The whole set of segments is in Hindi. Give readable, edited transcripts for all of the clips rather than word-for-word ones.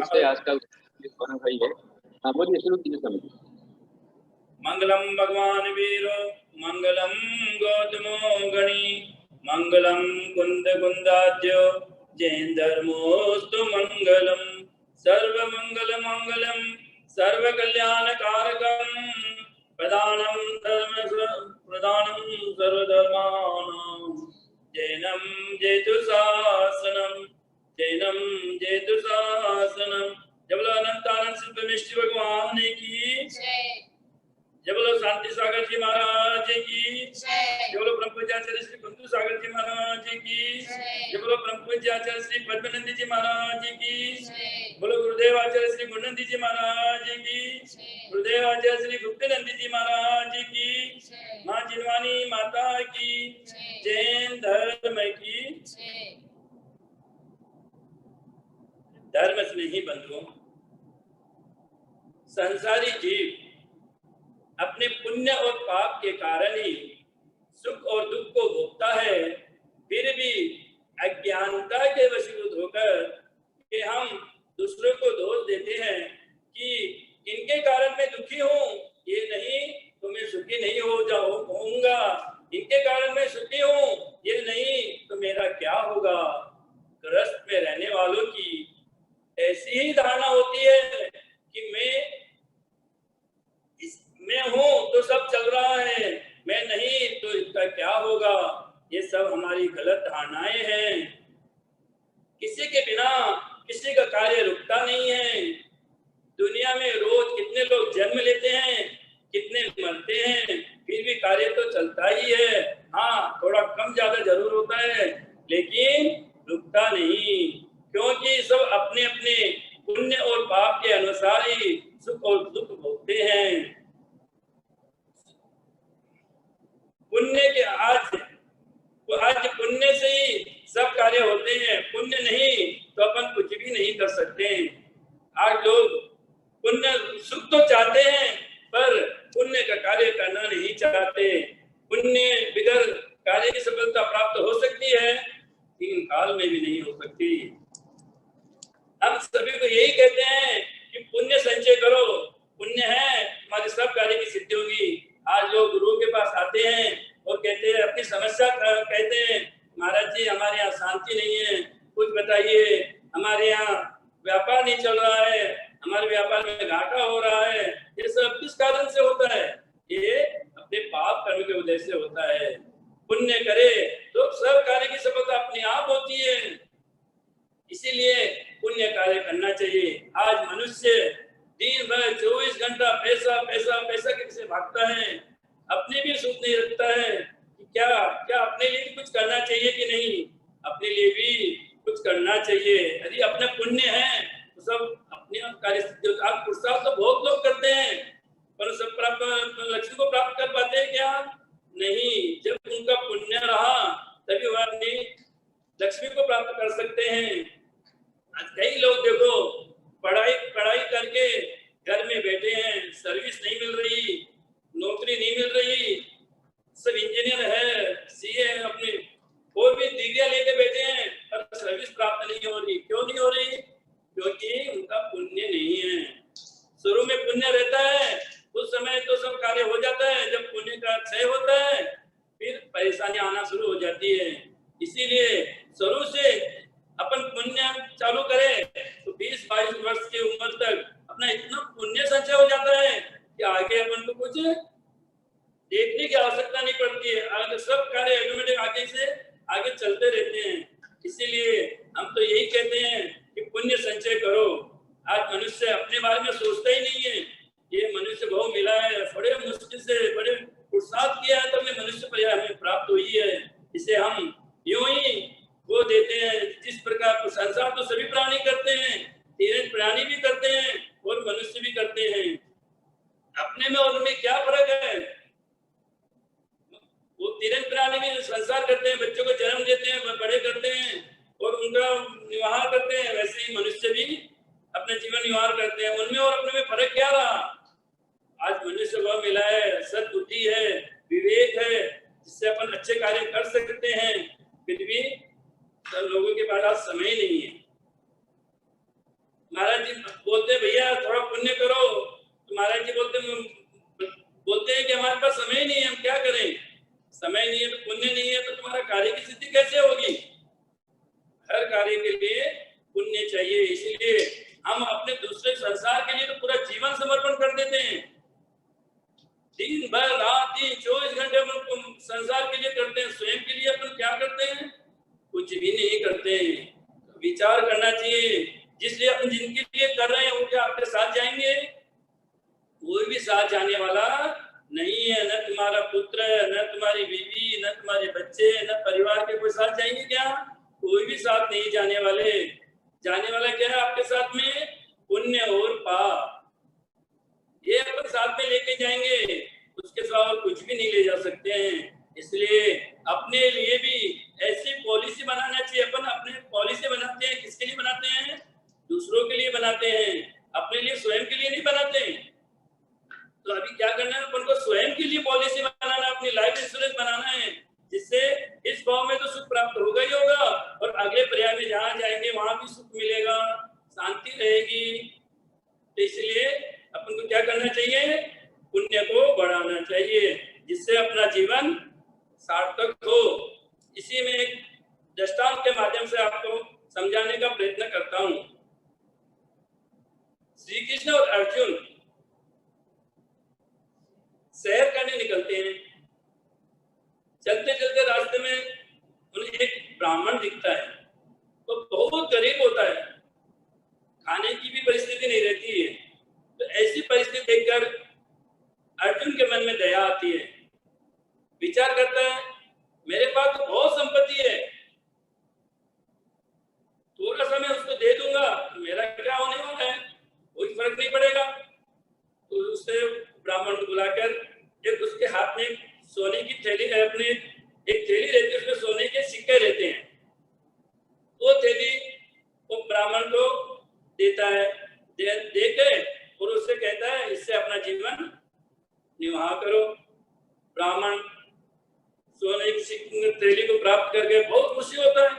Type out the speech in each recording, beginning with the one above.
जोर से आज का होना सही है। हाँ बोलिए, शुरू कीजिए समय। मंगलम भगवान वीरो मंगलम गौतमो गणी मंगलम कुंद कुंदाद्यो जैन धर्मोस्तु मंगलम सर्व मंगल मंगलम सर्व कल्याण कारकम प्रदानम सर्वधर्माणां जैनम जयतु शासनम जैनम जयतु शासनम। जब बोलो अनंतानंद सिद्ध मिष्टि भगवान की जय बोलो शांति सागर जी महाराज की जय बोलो ब्रह्म पूज्याचार्य श्री कुंदू सागर जी महाराज की जय बोलो ब्रह्म पूज्याचार्य श्री पद्मनंदी जी महाराज की बोलो गुरुदेव आचार्य श्री गुणनंदी जी महाराज की गुरुदेव आचार्य श्री गुप्तनंदी जी महाराज की माँ जिनवानी माता की जैन धर्म की। धर्म स्नेही बंधुओं, संसारी जीव अपने पुण्य और पाप के कारण ही सुख और दुख को भोगता है, फिर भी अज्ञानता के वशीभूत होकर कि हम दूसरों को दोष देते हैं कि इनके कारण मैं दुखी हूँ, ये नहीं तो मैं सुखी नहीं होऊंगा, इनके कारण मैं सुखी हूँ, ये नहीं तो मेरा क्या होगा। ग्रस्त में रहने वालों की ऐसी ही धारणा होती है कि मैं हूं तो सब चल रहा है, मैं नहीं तो इसका क्या होगा। ये सब हमारी गलत धारणाएं हैं। किसी के बिना किसी का कार्य रुकता नहीं है। दुनिया में रोज कितने लोग जन्म लेते हैं, कितने मरते हैं, फिर भी कार्य तो चलता ही है। हाँ, थोड़ा कम ज्यादा जरूर होता है, लेकिन रुकता नहीं, क्योंकि सब अपने अपने पुण्य और पाप के अनुसार ही सुख और दुख भोगते हैं। पुण्य के आज पुण्य से ही सब कार्य होते हैं, पुण्य नहीं तो अपन कुछ भी नहीं कर सकते। आज लोग पुण्य सुख तो चाहते हैं पर पुण्य का कार्य करना नहीं चाहते। पुण्य बिगड़ कार्य की सफलता प्राप्त हो सकती है, लेकिन काल में भी नहीं हो सकती। हम सभी को यही कहते हैं कि पुण्य संचय करो, पुण्य है हमारे सब कार्य की सिद्धि होगी। आज लोग गुरु के पास आते हैं और कहते हैं, अपनी समस्या कहते हैं, महाराज जी हमारे यहाँ शांति नहीं है, कुछ बताइए, हमारे यहाँ व्यापार नहीं चल रहा है, हमारे व्यापार में घाटा हो रहा है। ये सब किस कारण से होता है? ये अपने पाप कर्म के वजह से होता है। पुण्य करे तो सब कार्य की सफलता अपने आप होती है, इसीलिए पुण्य कार्य करना चाहिए। आज मनुष्य दिन भर 24 घंटा पैसा पैसा पैसा के पीछे भागता है, अपने भी सुख नहीं रखता है कि क्या अपने लिए भी कुछ करना चाहिए कि नहीं। अपने लिए भी कुछ करना चाहिए। यदि अपने पुण्य है तो सब अपने कार्य आप पुरुषार्थ तो बहुत लोग करते हैं, पर सब लक्ष्य को प्राप्त कर पाते हैं क्या? नहीं। जब उनका पुण्य रहा तभी वह अपनी लक्ष्मी को प्राप्त कर सकते हैं। आज कई लोग देखो पढ़ाई करके घर में बैठे हैं, सर्विस नहीं मिल रही, नौकरी नहीं मिल रही, सब इंजीनियर है, सीए है, अपने और भी डिग्रियां लेके बैठे हैं, पर सर्विस प्राप्त नहीं हो रही। क्यों नहीं हो रही? क्योंकि उनका पुण्य नहीं है। शुरू में पुण्य रहता है, उस समय तो सब कार्य हो जाता है। जब पुण्य का क्षय होता है फिर परेशानी आना शुरू हो जाती है। इसीलिए शुरू से अपन पुण्य चालू करें तो 20-22 वर्ष की उम्र तक अपना इतना पुण्य संचय हो जाता है कि आगे अपन को कुछ देखने की आवश्यकता नहीं पड़ती है। आगे सब कार्य ऑटोमेटिक आगे चलते रहते हैं। इसीलिए हम तो यही कहते हैं कि पुण्य संचय करो। आज मनुष्य अपने बारे में सोचता ही नहीं है। ये मनुष्य भाव मिला है, बड़े मुश्किल से बड़े पुरुषार्थ किया है तो मनुष्य पर्याय हमें प्राप्त हुई है। इसे हम यूं ही वो देते हैं। जिस प्रकार संसार तो सभी प्राणी करते हैं, तीन प्राणी भी करते हैं और मनुष्य भी करते हैं। अपने में और उनमें क्या फर्क है? वो तीन प्राणी भी संसार करते हैं, बच्चों को जन्म देते हैं, बड़े करते हैं और उनका निर्वाह करते हैं। वैसे ही मनुष्य भी अपने जीवन निर्वाह करते हैं। उनमें और अपने में फर्क क्या रहा? आज मनुष्य वह मिला है, सद्बुद्धि है, विवेक है, जिससे अपन अच्छे कार्य कर सकते हैं। फिर भी सब लोगों के पास आज समय नहीं है। महाराज जी बोलते हैं भैया थोड़ा पुण्य करो, तो महाराज जी बोलते हैं कि हमारे पास समय नहीं है, हम क्या करें, समय नहीं है तो पुण्य नहीं है तो तुम्हारा कार्य की सिद्धि कैसे होगी। हर कार्य के लिए पुण्य चाहिए, इसीलिए हम अपने दूसरे संसार के लिए तो पूरा जीवन समर्पण कर देते हैं। दिन भर रात दिन 24 घंटे अपन संसार के लिए करते हैं, स्वयं के लिए अपन क्या करते हैं, कुछ भी नहीं करते हैं। तो विचार करना चाहिए, जिसलिए अपन जिनके लिए कर रहे हैं वो क्या आपके साथ जाएंगे, कोई भी साथ जाने वाला नहीं है। न तुम्हारा पुत्र, न तुम्हारी बीवी, न तुम्हारे बच्चे, न परिवार के कोई साथ जाएंगे क्या, कोई भी साथ नहीं जाने वाले। जाने वाला क्या है आपके साथ में, पुण्य और पाप, ये अपन साथ में लेके जाएंगे, उसके सिवा और कुछ भी नहीं ले जा सकते हैं। इसलिए अपने लिए भी ऐसी पॉलिसी बनाना चाहिए। अपन अपने पॉलिसी बनाते हैं, किसके लिए बनाते हैं, दूसरों के लिए बनाते हैं, अपने लिए स्वयं के लिए नहीं बनाते हैं। तो अभी क्या करना है, अपन को स्वयं के लिए पॉलिसी बनाना, अपनी लाइफ इंश्योरेंस बनाना है, जिससे इस भाव में तो सुख प्राप्त होगा ही होगा, और अगले पर्याय में जहां जाएंगे वहां भी सुख मिलेगा, शांति रहेगी। तो इसलिए अपन को क्या करना चाहिए, पुण्य को बढ़ाना चाहिए, जिससे अपना जीवन सार्थक हो। इसी में एक दृष्टांत के माध्यम से आपको समझाने का प्रयत्न करता हूं। श्री कृष्ण और अर्जुन सैर करने निकलते हैं। चलते चलते रास्ते में उन्हें एक ब्राह्मण दिखता है, तो बहुत गरीब होता है, खाने की भी परिस्थिति नहीं रहती है। तो ऐसी परिस्थिति देखकर अर्जुन के मन में दया आती है, विचार करता है मेरे पास तो बहुत संपत्ति है, थोड़ा सा मैं उसको दे दूंगा तो मेरा क्या होने वाला है, कोई फर्क नहीं पड़ेगा। तो उससे ब्राह्मण को बुलाकर एक उसके हाथ में सोने की थैली है, अपने एक थैली रहती है, उसमें सोने के सिक्के रहते हैं, वो थैली वो ब्राह्मण को देता है, दे के और उससे कहता है इससे अपना जीवन निर्वाह करो। ब्राह्मण सोने की थैली को प्राप्त करके बहुत खुशी होता है,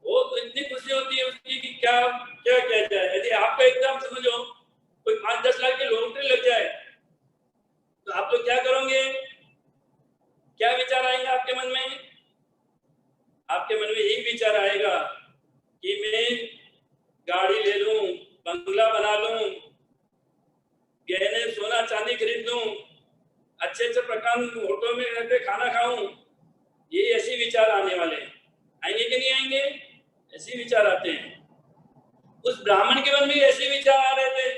बहुत इतनी खुशी होती है उसकी कि क्या क्या किया जाए। यदि आपका एकदम समझो कोई 5-10 लाख की लॉटरी लग जाए तो आप लोग क्या करोगे, क्या विचार आएंगे आपके मन में, आपके मन में यही विचार आएगा कि मैं गाड़ी ले लूं, बंगला बना लूं, गहने सोना चांदी खरीद लूं, अच्छे अच्छे प्रकार होटल में रहकर खाना खाऊं, ये ऐसे विचार आने वाले हैं। आएंगे कि नहीं आएंगे, ऐसे विचार आते हैं। उस ब्राह्मण के मन में ऐसे विचार आ रहे थे,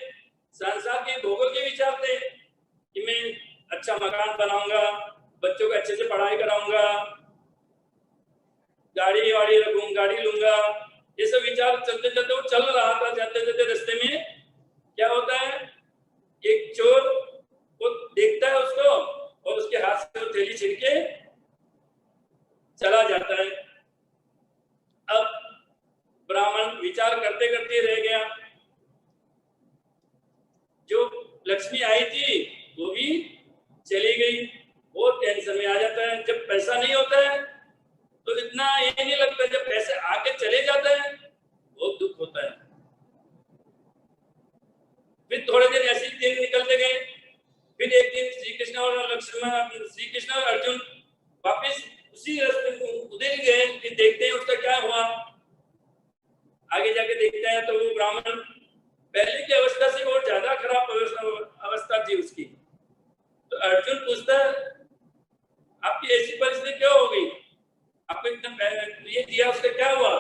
संसार के भोगों के विचार थे कि मैं अच्छा मकान बनाऊंगा, बच्चों को अच्छे से पढ़ाई कराऊंगा, गाड़ी वाड़ी रखूंगा, गाड़ी लूंगा, ये सब विचार चलते चलते वो चल रहा था। जाते जाते रास्ते में क्या होता है, एक चोर वो देखता है उसको और उसके हाथ से वो थैली छीन के चला जाता है। अब ब्राह्मण विचार करते करते रह गया, जो लक्ष्मी आई थी वो भी चली गई, और टेंशन में आ जाता है। जब पैसा नहीं होता है तो इतना ये नहीं लगता, जब पैसे आके चले जाते हैं बहुत दुख होता है। फिर थोड़े दिन ऐसे ही दिन निकलते गए। फिर एक दिन श्री कृष्ण और लक्ष्मण, श्री कृष्ण और अर्जुन वापस उसी रास्ते उधर गए कि देखते हैं उसका क्या हुआ। आगे जाके देखते हैं तो वो ब्राह्मण पहले की अवस्था से और ज्यादा खराब अवस्था थी उसकी। तो अर्जुन पूछता है आपकी ऐसी परिस्थिति क्यों हो गई, आपको इतना ये दिया उसका क्या हुआ।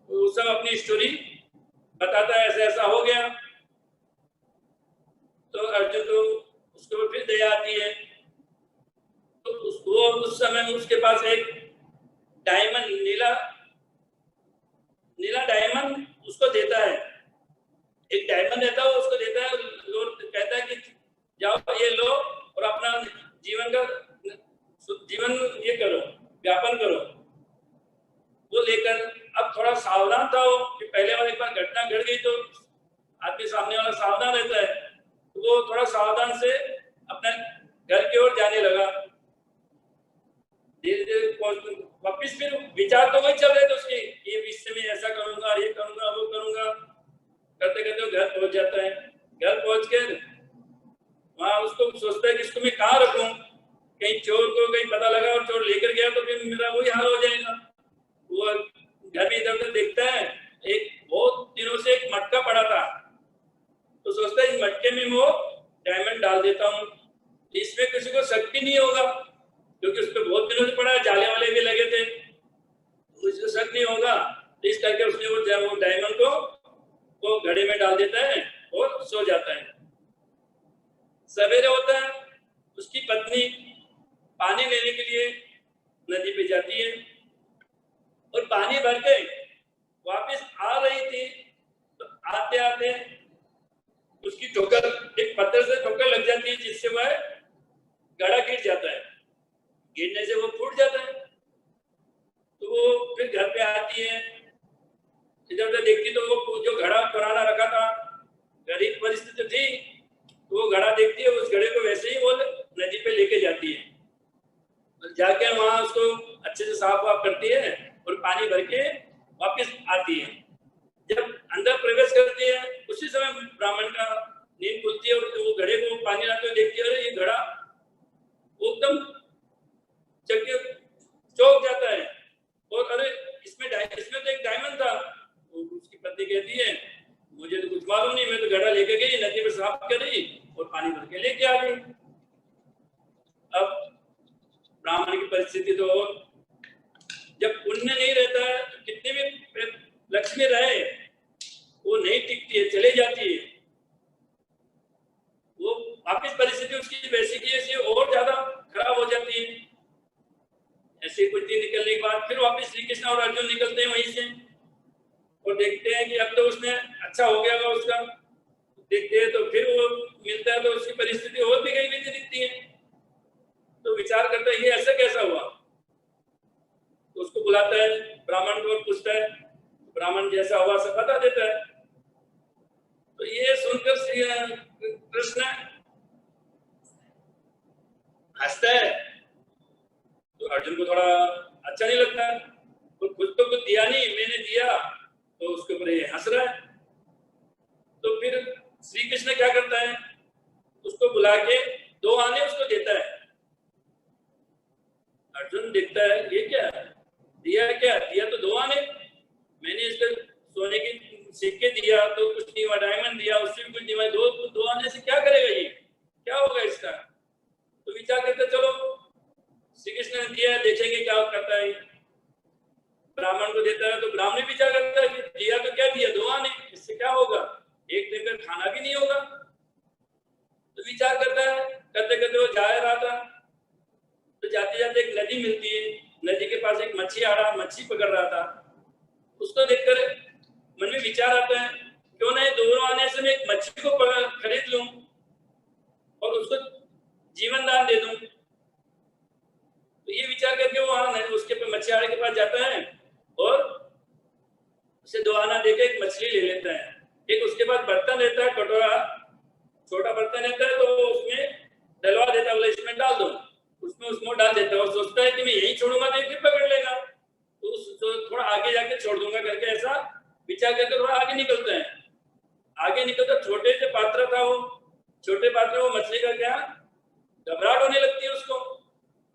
तो वो सब अपनी स्टोरी बताता है, ऐसा ऐसा हो गया। तो अर्जुन तो उसको फिर दया आती है, तो उसको उस समय उसके पास एक डायमंड, नीला डायमंड उसको देता है, एक डायमंड देता है उसको देता है, कहता है कि जाओ ये लो और अपना जीवन ये करो, व्यापन करो। वो लेकर अब थोड़ा सावधान था वो कि पहले वाली एक बार घटना घट गई तो आदमी सामने वाला सावधान रहता है, तो वो थोड़ा सावधान से अपने घर की ओर जाने लगा। धीरे धीरे वापिस फिर विचार तो वही चल रहे थे उसके, ये विषय में ऐसा करूंगा, ये करूंगा, वो करूंगा। पहुंच जाता है। घर पहुंचकर वहां उसको सोचता है कि इसको मैं कहाँ रखूं, कहीं चोर को कहीं पता लगा और चोर लेकर गया तो फिर मेरा वही हाल हो जाएगा। वो घर में इधर उधर देखता है, एक बहुत दिनों से एक मटका पड़ा था, तो सोचता है इस मटके में वो डायमंड डाल देता हूँ, इसमें किसी को शक भी नहीं होगा क्योंकि उस पर बहुत दिनों से पड़ा है, जाले वाले भी लगे थे, उसको शक नहीं होगा। तो इस करके उसने वो डायमंड को वो घड़े में डाल देता है और सो जाता है। सवेरे होता है, उसकी पत्नी पानी लेने के लिए नदी पे जाती है और पानी भर के वापस आ रही थी तो आते आते उसकी ठोकर, एक पत्थर से ठोकर लग जाती है जिससे वह घड़ा गिर जाता है। गिरने से वो फूट जाता है। तो वो फिर घर पे आती है, इधर उधर देखती तो वो जो घड़ा पुराना रखा था, गरीब परिस्थिति थी, तो वो घड़ा देखती है, उस घड़े को वैसे ही वो नदी पे लेके जाती है। तो जाके वहां उसको अच्छे से साफ वाफ करती है और पानी भर के वापस आती है। जब अंदर प्रवेश करती है उसी समय ब्राह्मण का नींद खुलती है और वो घड़े को पानी लाते हुए देखती है, अरे ये घड़ा एकदम चौंक जाता है और अरे इसमें तो एक डायमंड था। तो उसकी पत्नी कहती है मुझे तो कुछ मालूम नहीं, मैं तो घड़ा लेके गई, नदी में साफ कर रही और पानी भर के लेके आ गई। अब ब्राह्मण की परिस्थिति तो, जब पुण्य नहीं रहता है तो कितने भी लक्ष्मी रहे वो नहीं टिकती है, चले जाती है। वो वापिस परिस्थिति उसकी वैसी की ऐसी और ज्यादा खराब हो जाती है। ऐसे कुछ दिन निकलने के बाद फिर वापस श्री कृष्ण और अर्जुन निकलते हैं वहीं से और देखते हैं कि अब तो उसने अच्छा हो गया होगा उसका। देखते हैं तो फिर वो मिलता है तो उसकी परिस्थिति और भी कहीं भी दिखती है। तो विचार करता है ये ऐसा कैसा हुआ, तो उसको बुलाता है ब्राह्मण को और पूछता है, ब्राह्मण जैसा हुआ सब बता देता है। तो ये सुनकर श्री कृष्ण हंसता है तो अर्जुन को थोड़ा अच्छा नहीं लगता है, तो खुद तो कुछ दिया नहीं, मैंने दिया तो उसके ऊपर ये हंस रहा है। तो फिर श्री कृष्ण क्या करता है, उसको बुला के 2 आने उसको देता है। अर्जुन देखता है ये क्या दिया, क्या दिया तो 2 आने, मैंने इसको सोने की सिक्के दिया तो कुछ नहीं हुआ, डायमंड दिया उससे भी कुछ नहीं हुआ, 2 आने से क्या करेगा, ये क्या होगा इसका। तो विचार करते चलो श्री कृष्ण ने दिया, देखेंगे क्या करता है। ब्राह्मण को देता है तो ब्राह्मण विचार करता है कि दिया तो क्या दिया, 2 आने, इससे क्या होगा, एक दिन का खाना भी नहीं होगा। तो विचार करता है, करते करते वो जा रहा था तो जाते जाते एक नदी मिलती है, नदी के पास एक मछुआरा मच्छी पकड़ रहा था। उसको देखकर मन में विचार आता है क्यों ना 2 आने से मैं एक मच्छी को खरीद लूं और उसको जीवन दान दे दूं। तो ये विचार करके वो उसके मछुआरे के पास जाता है और उसे 2 आना देकर एक मछली ले लेता है। एक उसके पास बर्तन रहता है, कटोरा, छोटा बर्तन रहता है, तो उसमें डलवा देता है, बोले इसमें डाल दो, उसमें डाल देता है और सोचता है कि मैं यही छोड़ूंगा तो फिर पकड़ लेगा, तो थोड़ा आगे जाके छोड़ दूंगा करके ऐसा विचार करके थोड़ा आगे निकलता है। आगे निकलता छोटे से पात्र था, वो छोटे पात्र वो मछली का क्या घबराहट होने लगती है उसको।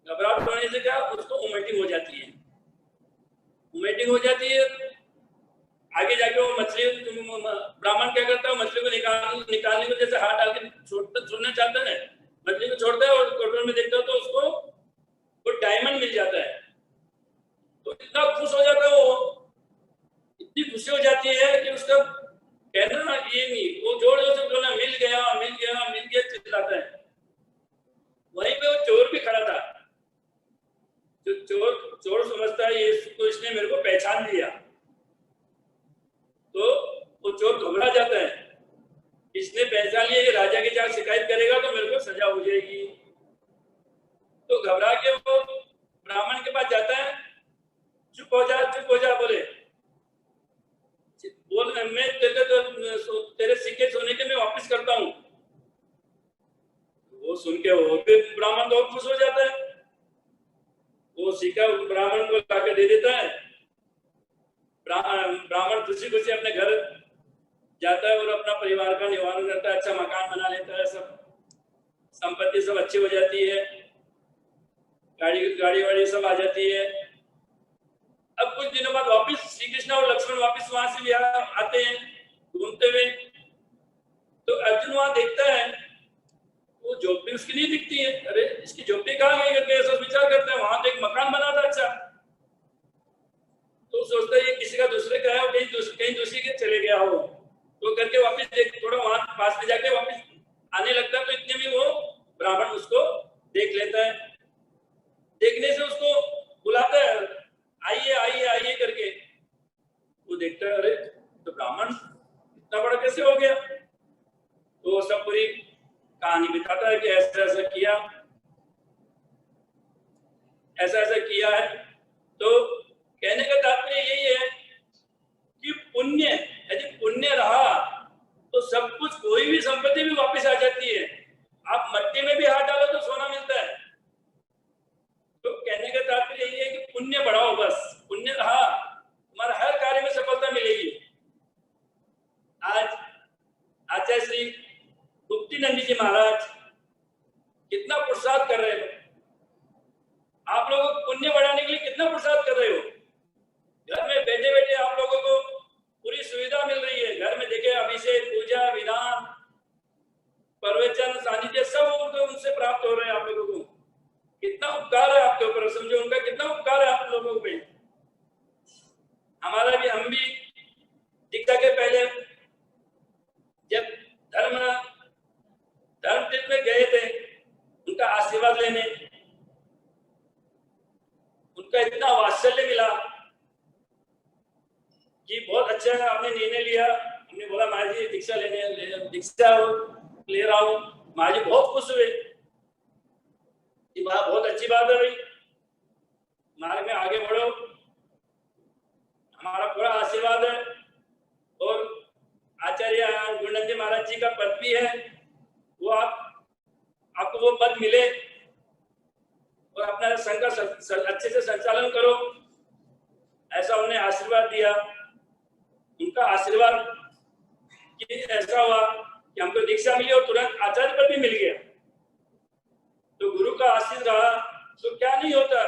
घबराहट होने से क्या उसको वोमिटिंग हो जाती है, वोमिटिंग हो जाती है। आगे जाके वो मछली, ब्राह्मण क्या करता है, मछली को निकालने को जैसे हाथ डाल के छोड़ना चाहता है, मछली को छोड़ता है और कटोरे में देखता है तो उसको वो डायमंड मिल जाता है। तो इतना खुश हो जाता है वो, इतनी खुशी हो जाती है कि उसका कहना ये नहीं, वो जोर जोर से बोलना मिल गया मिल गया मिल गया चिल्लाता है। वहीं पे वो चोर भी खड़ा था। जो चोर समझता है ये तो इसने मेरे को पहचान लिया, तो वो चोर घबरा जाता है, इसने पहचान लिया, ये राजा के जहाँ शिकायत करेगा तो मेरे को सजा हो जाएगी। तो घबरा के वो ब्राह्मण के पास जाता है, चुप हो जा बोले, बोल मैं तेरे सिक्के सोने के मैं वापस करता हूँ। वो सुन के वो ब्राह्मण तो खुश हो जाता है, वो सिक्का ब्राह्मण को लाकर दे देता है। ब्राह्मण खुशी खुशी अपने घर जाता है और अपना परिवार का निवारण करता है, अच्छा मकान बना लेता है, सब संपत्ति सब अच्छी हो जाती है, गाड़ी वाड़ी सब आ जाती है। अब कुछ दिनों बाद वापस श्री कृष्ण और लक्ष्मण वापस वहां से भी आते हैं घूमते हुए। तो अर्जुन वहां देखता है वो झोपड़ी उसकी नहीं दिखती है। अरे इसकी झोपड़ी कहाँ गई करके ऐसा विचार करते हैं। वहां तो एक मकान बना था अच्छा, तो सोचता है ये किसी का दूसरे का है और कहीं दूसरी के चले गया हो, तो करके वापस देख थोड़ा वहां पास में जाके वापस आने लगता है। तो इतने में वो ब्राह्मण उसको देख लेता है। देखने से उसको बुलाता है, आइए आइए आइए करके। वो देखता है अरे तो ब्राह्मण इतना बड़ा कैसे हो गया। तो सब पूरी कहानी बताता है कि ऐसा ऐसा किया, ऐसा ऐसा किया है। तो कहने का तात्पर्य यही है कि पुण्य, यदि पुण्य रहा तो सब कुछ, कोई भी संपत्ति भी वापस आ जाती है। आप मट्टी में भी हाथ डालो तो सोना मिलता है। तो कहने का तात्पर्य यही है कि पुण्य बढ़ाओ, बस पुण्य रहा तुम्हारा हर कार्य में सफलता मिलेगी। आज आचार्य श्री गुप्तीनंद जी महाराज कितना पुरुषार्थ कर रहे हो, आप लोगों को पुण्य बढ़ाने के लिए कितना पुरुषार्थ कर रहे हो। घर में बैठे बैठे आप लोगों को पूरी सुविधा मिल रही है। घर में देखे अभिषेक, पूजा, विधान, प्रवचन, सानिध्य सब उनसे प्राप्त हो रहे हैं। आप लोगों को कितना उपकार है आपके ऊपर, समझो उनका कितना उपकार है आप लोगों पे। हमारा भी, हम भी दीक्षा के पहले जब धर्म तीर्थ में गए थे उनका आशीर्वाद लेने, उनका इतना वात्सल्य मिला कि बहुत अच्छा है आपने निर्णय लिया। हमने बोला महाराज जी दीक्षा दीक्षा ले रहा हूँ। महाराज जी बहुत खुश हुए कि बहुत अच्छी बात है भाई, मार्ग में आगे बढ़ो, हमारा पूरा आशीर्वाद है। और आचार्य गुरुनंद जी महाराज जी का पद भी है, वो आपको वो पद मिले और अपना संघ का अच्छे से संचालन करो, ऐसा उन्हें आशीर्वाद दिया। उनका आशीर्वाद कि ऐसा हुआ कि हमको दीक्षा मिली और तुरंत आचार्य पद भी मिल गया। तो गुरु का आशीष रहा तो क्या नहीं होता,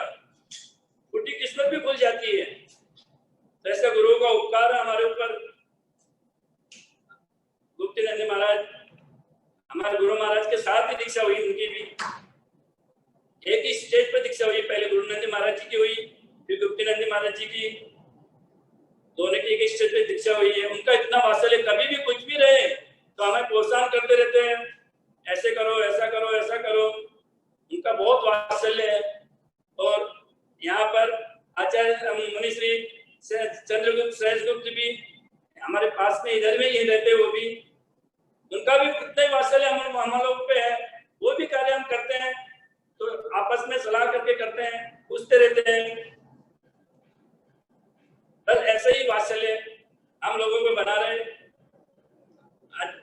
फूटी किस्मत भी खुल जाती है। तो ऐसा गुरु का उपकार है हमारे ऊपर। गुप्तीनंद महाराज हमारे गुरु महाराज के साथ ही दीक्षा हुई, उनकी भी एक ही स्टेज पर दीक्षा हुई। पहले गुरुनंद महाराज जी की हुई, फिर गुप्तीनंद महाराज जी की, दोनों की एक स्टेज पे दीक्षा हुई है। उनका इतना वात्सल्य, कभी भी कुछ भी रहे तो हमें प्रोत्साहन करते रहते हैं, ऐसे करो, ऐसा करो, ऐसा करो। उनका बहुत वात्सल्य है। और यहाँ पर आचार्य मुनिश्री चंद्रगुप्त सहस्रगुप्त भी हमारे पास में इधर में ही रहते, वो भी, उनका भी कितना ही वात्सल्य हम लोग पे है। वो भी कार्य हम करते हैं तो आपस में सलाह करके करते हैं, पूछते रहते हैं। बस ऐसे ही वात्सल्य हम लोगों को बना रहे।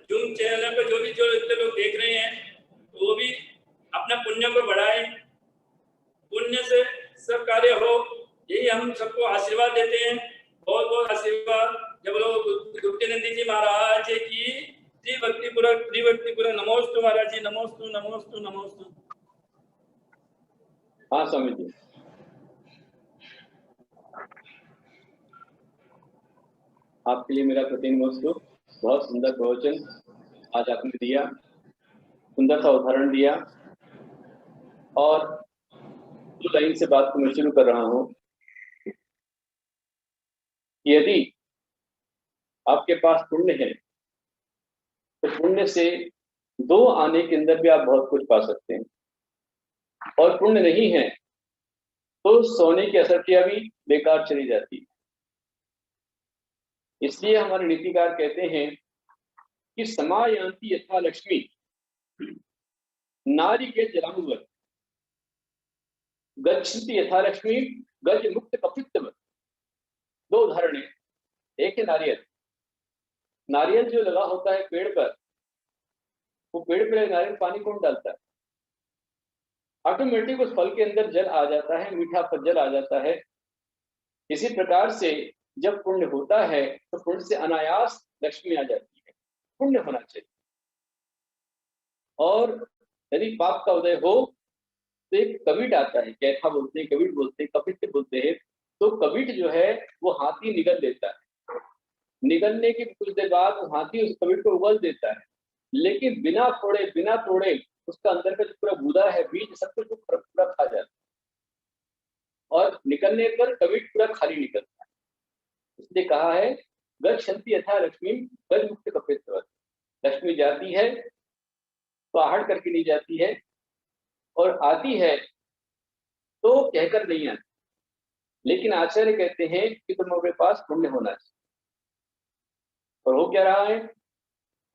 जूम चैनल पर जो इतने लोग देख रहे हैं वो भी अपने पुण्य को बढ़ाएं, पुण्य से सब कार्य हो, यही हम सबको आशीर्वाद देते हैं। बहुत बहुत आशीर्वाद। जब लोग गुप्तीनंद जी महाराज की त्रिभक्तिपुरा नमोस्तु महाराज जी, नमोस्तु नमोस्तु नमोस्तु। हाँ स्वामी जी, आपके लिए मेरा प्रतिनमस्तु। बहुत सुंदर प्रवचन आज आपने दिया, सुंदर सा उदाहरण दिया। और दो लाइन से बात को मैं शुरू कर रहा हूं। यदि आपके पास पुण्य है तो पुण्य से दो आने के अंदर भी आप बहुत कुछ पा सकते हैं, और पुण्य नहीं है तो सोने की असरतियां भी बेकार चली जाती है। इसलिए हमारे नीतिकार कहते हैं कि समायान्ति यथा लक्ष्मी नारी के जलामुवत गच्छन्ति यथा लक्ष्मी गज मुक्त कपित्ववत्। दो उदाहरण है। एक है नारियल। नारियल जो लगा होता है पेड़ पर, वो पेड़ पे नारियल पानी कौन डालता है? ऑटोमेटिक उस फल के अंदर जल आ जाता है, मीठा जल आ जाता है। इसी प्रकार से जब पुण्य होता है तो पुण्य से अनायास लक्ष्मी आ जाती है। पुण्य होना चाहिए। और यदि पाप का उदय हो तो एक कविट आता है, कैथा बोलते हैं, कविट बोलते हैं, कपिट बोलते हैं। तो कविट जो है वो हाथी निगल देता है, निगलने के कुछ देर बाद हाथी उस कविट को उगल देता है, लेकिन बिना तोड़े उसका अंदर का जो पूरा गुदा है, बीज, सब कुछ पूरा खा जाता है और निकलने पर कविट पूरा खाली निकलता है। इसलिए कहा है गच्छन्ति यथा लक्ष्मी गज मुक्त कपित्वत्। लक्ष्मी जाती है तो आहट करके नहीं जाती है, और आती है तो कहकर नहीं आती। लेकिन आचार्य कहते हैं कि तुम्हारे पास पुण्य होना चाहिए। और हो क्या रहा है,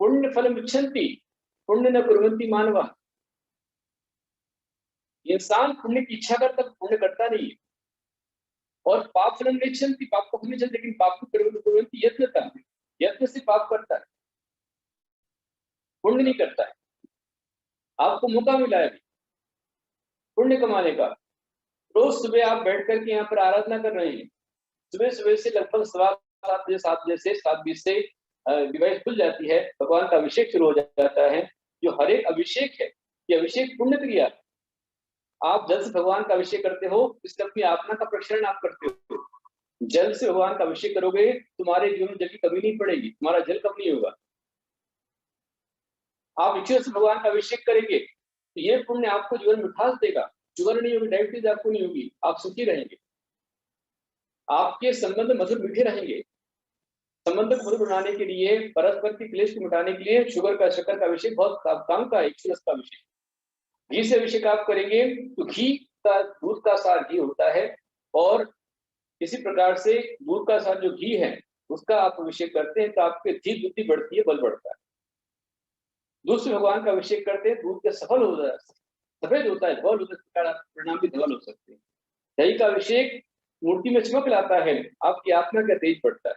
पुण्य फलम इच्छन्ति पुण्य न कुर्वन्ति मानवा। इंसान पुण्य की इच्छा करता, पुण्य करता नहीं है। और पाप फलम इच्छन्ति, पाप को पुण्य, लेकिन पाप को कुर्वन्ति यत्न था, यत्न से पाप करता है, पुण्य नहीं करता है। आपको मौका मिला है पुण्य कमाने का। रोज सुबह आप बैठ करके यहाँ पर आराधना कर रहे हैं, सुबह सुबह से लगभग 7:15 से 7:20 से डिवाइस खुल जाती है, भगवान का अभिषेक शुरू हो जाता है। जो हर एक अभिषेक है, ये अभिषेक पुण्य क्रिया है। आप जल से भगवान का अभिषेक करते हो, इससे अपनी आत्मा का प्रक्षरण आप करते हो। जल से भगवान का अभिषेक करोगे, तुम्हारे जीवन में जल की कमी नहीं पड़ेगी, तुम्हारा जल कम नहीं होगा। आप इच्छा से भगवान का अभिषेक करेंगे तो ये पुण्य आपको जीवन में मिठास देगा, शुगर नहीं होगी, डायबिटीज आपको नहीं होगी, आप सुखी रहेंगे, आपके संबंध मधुर मीठे रहेंगे। संबंध को मधुर बनाने के लिए, परस्पर की क्लेश को मिटाने के लिए शुगर का, शक्कर का अभिषेक बहुत काम का है। का अभिषेक, घी से अभिषेक आप करेंगे तो घी का, दूध का सार घी होता है, और इसी प्रकार से दूध का सार जो घी है उसका आप अभिषेक करते हैं तो आपके धीर बुद्धि बढ़ती है, बल बढ़ता है। दूध से भगवान का अभिषेक करते हैं, दूध के सफल हो जाता है, सफेद होता है, धवल होता है, परिणाम भी धवल हो सकते हैं। दही का अभिषेक मूर्ति में चमक लाता है, आपकी आत्मा का तेज बढ़ता है।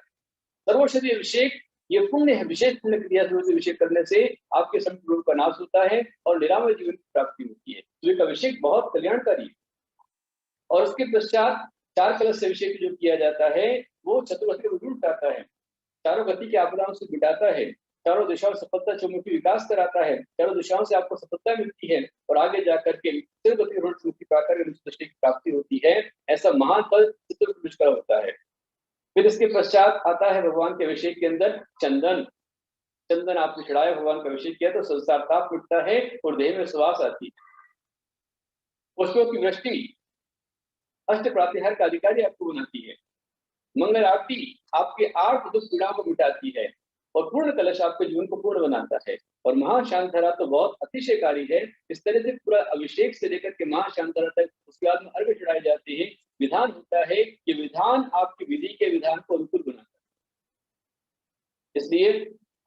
सर्वौषधि अभिषेक ये पुण्य है, विशेष पुण्य क्रिया से अभिषेक करने से आपके संपूर्ण रोग का नाश होता है और निरामय जीवन की प्राप्ति होती है। तो एक अभिषेक बहुत कल्याणकारी है। और उसके पश्चात 4 कलश से अभिषेक जो किया जाता है वो चतुर्गति को दूर उठाता है, चारों गति के आपदाओं से मिटाता है, चारों दिशाओं से सफलता चौमुखी विकास कराता है, चारों दिशाओं से आपको सफलता मिलती है और आगे जाकर के की प्राप्ति होती है। ऐसा महान फल चित्रकूट का होता है। फिर इसके पश्चात आता है भगवान के अभिषेक के अंदर चंदन। चंदन आपने चढ़ाया, भगवान का अभिषेक किया तो संसार ताप मिटता है और देह में सुवास आती है। पुष्पों की वृष्टि अष्ट प्रातिहार का अधिकारी आपको बनाती है। मंगल आरती आपके 8 दुख पीड़ाओं को मिटाती है और पूर्ण कलश आपके जीवन को पूर्ण बनाता है। और महाशांत धरा तो बहुत अतिशयकारी है। इस तरह से पूरा अभिषेक से लेकर के महाशांत धरा तक उसके बाद में अर्घ्य चढ़ाए जाते हैं। विधान होता है कि विधान आपकी विधि के विधान को अनुकूल बनाता है। इसलिए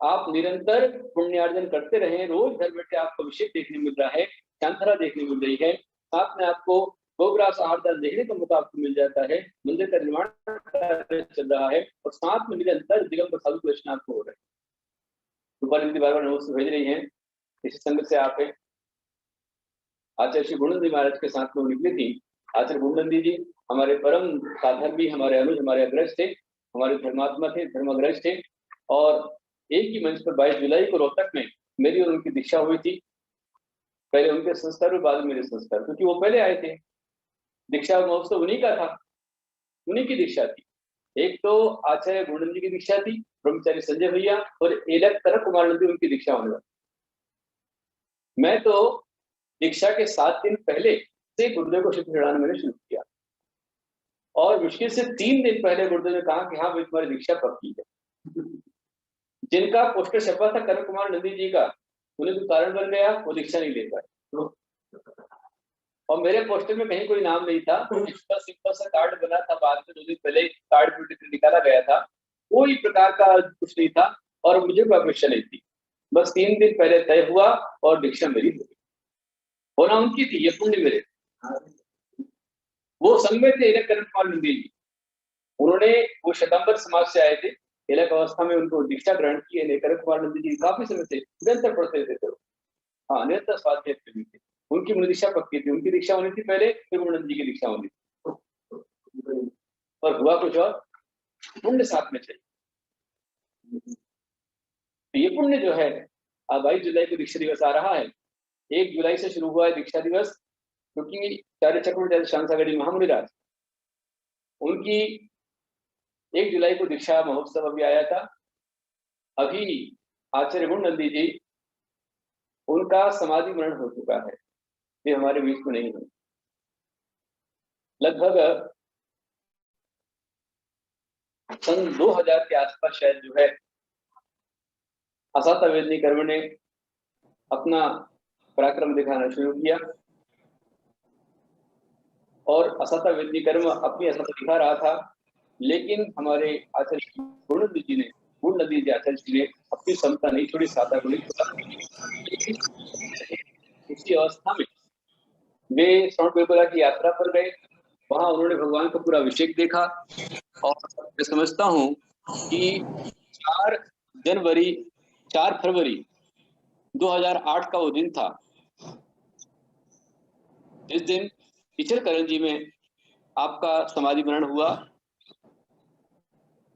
आप निरंतर पुण्यार्जन करते रहें। रोज घर बैठे आपको अभिषेक देखने मिल रहा है, शांतरा देखने मिल रही है, साथ में आपको गोग्रास आहारदान देखने का मौका आपको मिल जाता है। मंदिर का निर्माण चल रहा है और साथ में निरंतर दिगंबर साधु दर्शन आपको हो रहे हैं। रूपाली बार बार नोट्स भेज रही हैं, इसी संगत से आप है। आचार्य श्री गुणनंदी महाराज के साथ में निकली थी। आचार्य गुणनंदी जी हमारे परम साधक भी, हमारे अनुज, हमारे अग्रज थे, हमारे धर्मात्मा थे, धर्माग्रज थे। और एक ही मंच पर 22 जुलाई को रोहतक में मेरी और उनकी दीक्षा हुई थी। पहले उनके संस्कार और बाद में मेरे संस्कार, क्योंकि वो पहले आए थे। दीक्षा महोत्सव उन्हीं का था, उन्हीं की दीक्षा थी। एक तो आचार्य गुणनंदी की दीक्षा थी, ब्रह्मचारी संजय भैया, और एक तरफ कुमार नंदी उनकी दीक्षा होने वाली। मैं तो दीक्षा के 7 दिन पहले से गुरुदेव को शिव चढ़ाना मैंने शुरू किया और मुश्किल से 3 दिन पहले गुरुदेव ने कहा कि हाँ भाई तुम्हारी दीक्षा पक्की है। जिनका पोस्टर छपा था करण कुमार नंदी जी का, उन्हें कोई कारण बन गया, वो दीक्षा नहीं ले पाए। और मेरे पोस्टर में कहीं कोई नाम नहीं था, सिंपल सा कार्ड बना था, बाद में 2 दिन पहले कार्ड निकाला गया था, कोई प्रकार का कुछ नहीं था और मुझे कोई अपेक्षा नहीं थी। बस 3 दिन पहले तय हुआ और दीक्षा मेरी हो गई। होना उनकी थी, ये पुण्य मेरे। वो संघ में थे करण कुमार नंदी जी, उन्होंने वो शतांबर समाज से आए थे, तिलक अवस्था में उनको दीक्षा ग्रहण की है। करण कुमार नंदी जी काफी समय से निरंतर पढ़ते थे, हाँ निरंतर स्वाध्याय थे। उनकी मुझे दीक्षा पक्की थी, उनकी दीक्षा होनी थी पहले, फिर गुरुनंद जी की दीक्षा होनी थी। और हुआ कुछ और, पुण्य साथ में चाहिए। तो ये पुण्य जो है, अब 22 जुलाई को दीक्षा दिवस आ रहा है। 1 जुलाई से शुरू हुआ है दीक्षा दिवस, क्योंकि आचार्य चक्रवर्ती शांतागढ़ी महामुनिराज उनकी 1 जुलाई को दीक्षा महोत्सव अभी आया था। अभी आचार्य गुण नंदी जी, उनका समाधि मरण हो चुका है, ये हमारे बीच में नहीं है। लगभग सन 2000 के आसपास शायद जो है असाता वेदनी कर्म ने अपना पराक्रम दिखाना शुरू किया, और असाता वेदनी कर्म अपनी असता दिखा रहा था, लेकिन हमारे आचार्य गुण नदी जी आचार्य जी ने अपनी क्षमता नहीं छोड़ी, साता को नहीं छोड़ा। उसी अवस्था में वे श्रवण बेलगोला की यात्रा पर गए, वहां उन्होंने भगवान का पूरा अभिषेक देखा। और मैं समझता हूं कि 4 फरवरी 2008 का वो दिन था, इस दिन इचलकरंजी जी में आपका समाधि मरण हुआ।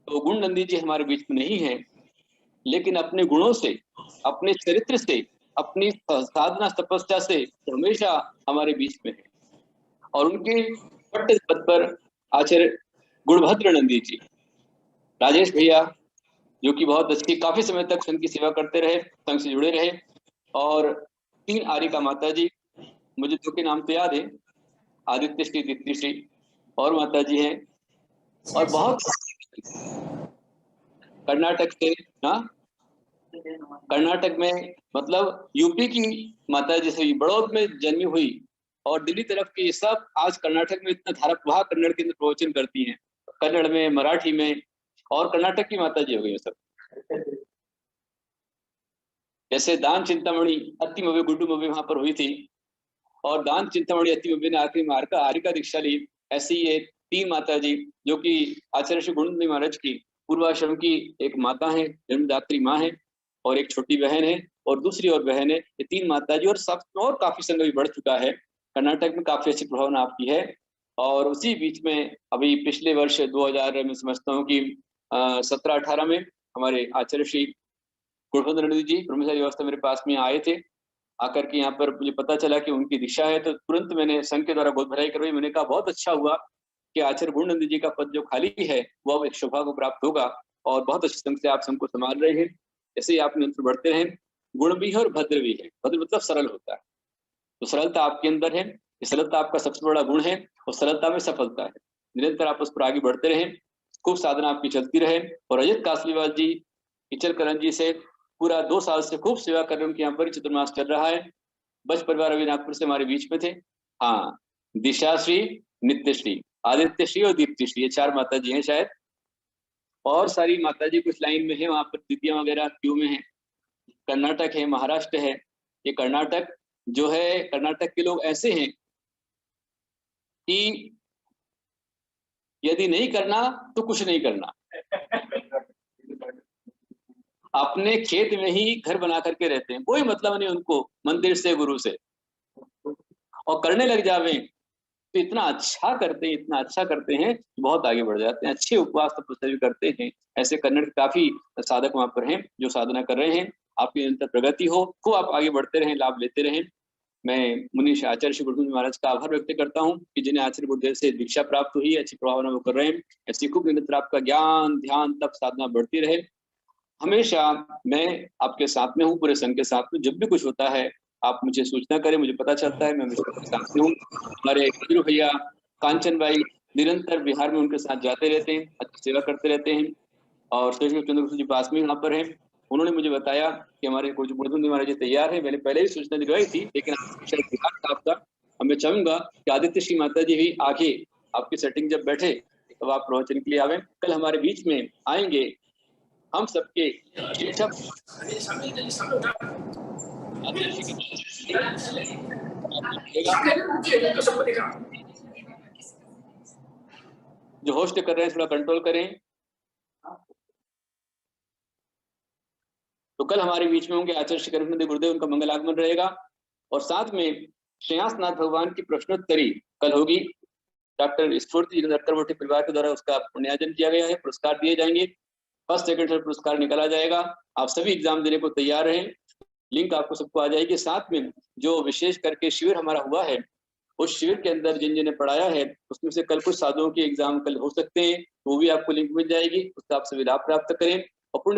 तो गुण नंदी जी हमारे बीच में नहीं है, लेकिन अपने गुणों से, अपने चरित्र से, अपनी साधना तपस्या से हमेशा हमारे बीच में है। और उनके पट्ट पद पर आचार्य गुणभद्र नंदी जी, राजेश भैया, जो कि बहुत अच्छी काफी समय तक संघ की सेवा करते रहे, संघ से जुड़े रहे, और 3 आरिका माता जी, मुझे 2 के नाम तो याद है, आदित्य श्री, दीप्ति श्री और माता जी हैं। और बहुत कर्नाटक से ना, कर्नाटक में मतलब यूपी की माता जी से बड़ौद में जन्मी हुई, और दिल्ली तरफ की सब आज कर्नाटक में इतना धारा प्रवाह कन्नड़ के अंदर प्रवचन करती हैं, कन्नड़ में, मराठी में, और कर्नाटक की माता जी हो गई सब। जैसे दान चिंतामणि अति मवे गुड्डू मवे वहां पर हुई थी, और दान चिंतामणि अति मवे ने आखिरी मार्का आरिका दीक्षा ली। ऐसी ये 3 माता जी, जो कि आचार्य श्री गुण महाराज की पूर्वाश्रम की एक माता है, जन्मदात्री माँ है, और एक छोटी बहन है, और दूसरी और बहन है। ये 3 माता जी, और सब और काफी संघ भी बढ़ चुका है, कर्नाटक में काफी अच्छी प्रभावना आपकी है। और उसी बीच में अभी पिछले वर्ष 2000 में समझता हूँ कि 17-18 में हमारे आचार्य श्री गुणभद्र नंदी जी ब्रह्मचारी अवस्था मेरे पास में आए थे। आकर के यहाँ पर मुझे पता चला कि उनकी दीक्षा है, तो तुरंत मैंने संघ के द्वारा गोद भराई करवाई। मैंने कहा बहुत अच्छा हुआ कि आचार्य गुण नंदी जी का पद जो खाली है वो अब एक शोभा को प्राप्त होगा, और बहुत अच्छे संघ से आप संघ को संभाल रहे हैं। जैसे ही आप निरंतर बढ़ते रहें, गुण भी है और भद्र भी है। भद्र मतलब सरल होता है, तो सरलता आपके अंदर है, सरलता आपका सबसे बड़ा गुण है, और सरलता में सफलता है। निरंतर आप उस पर आगे बढ़ते रहें, खूब साधना आपकी चलती रहे। और अजित कासलीवाल जी इचलकरंजी से पूरा 2 साल से खूब सेवा कर रहे हैं, उनके यहाँ पर चतुर्मास चल रहा है। बच परिवार अभी नागपुर से हमारे बीच में थे। हाँ, दिशाश्री, नित्यश्री, आदित्य श्री और दीप्ति श्री, ये 4 माता जी हैं शायद, और सारी माता जी कुछ लाइन में है, वहां पर दीदियां वगैरह क्यों में है। कर्नाटक है, महाराष्ट्र है। ये कर्नाटक जो है, कर्नाटक के लोग ऐसे हैं कि यदि नहीं करना तो कुछ नहीं करना। अपने खेत में ही घर बना करके रहते हैं, कोई मतलब नहीं उनको मंदिर से, गुरु से, और करने लग जावे तो इतना अच्छा करते हैं, इतना अच्छा करते हैं, बहुत आगे बढ़ जाते हैं। अच्छे उपवास तपस्या भी करते हैं। ऐसे कन्नड़ काफी साधक वहां पर हैं जो साधना कर रहे हैं। आपकी निरंतर प्रगति हो, खूब आप आगे बढ़ते रहें, लाभ लेते रहें। मैं मुनीश आचार्य श्री गुरुदेव महाराज का आभार व्यक्त करता हूँ कि जिन्हें आचार्य गुरुदेव से दीक्षा प्राप्त हुई, अच्छी प्रभावना वो कर रहे हैं। ऐसी खूब निरंतर आपका ज्ञान, ध्यान, तप, साधना बढ़ती रहे। हमेशा मैं आपके साथ में हूँ, पूरे संघ के साथ में। जब भी कुछ होता है आप मुझे सूचना करें, मुझे पता चलता है, मैं हमेशा आपके साथ में हूँ। हमारे गुरु भैया कांचन भाई निरंतर बिहार में उनके साथ जाते रहते हैं, अच्छी सेवा करते रहते हैं। और सुरेश चंद्र जी पास में यहाँ पर है, उन्होंने मुझे बताया कि हमारे कुछ गुरुदेव महाराज जी तैयार है। मैंने पहले ही सूचना दिलवाई थी, लेकिन आपका मैं चाहूंगा कि आदित्य श्री माता जी भी आगे आपकी सेटिंग जब बैठे तब आप प्रवचन के लिए आवे। कल हमारे बीच में आएंगे हम सबके जो होस्ट कर रहे हैं थोड़ा कंट्रोल करें। तो कल हमारे बीच में होंगे आचार्य श्री कृष्ण गुरुदेव, उनका मंगल आगमन रहेगा। और साथ में श्रेयांसनाथ भगवान की प्रश्नोत्तरी कल होगी। डॉक्टर स्फूर्ति चक्रवर्ती परिवार के द्वारा उसका पुण्यार्जन किया गया है, पुरस्कार दिए जाएंगे। फर्स्ट सेकंड थर्ड पुरस्कार निकाला जाएगा। आप सभी एग्जाम देने को तैयार रहें। लिंक आपको सबको आ जाएगी। साथ में जो विशेष करके शिविर हमारा हुआ है, उस शिविर के अंदर जिन जिन्हें पढ़ाया है उसमें से कल कुछ साधुओं के एग्जाम कल हो सकते हैं, वो भी आपको लिंक मिल जाएगी, उससे आप सभी लाभ प्राप्त करें और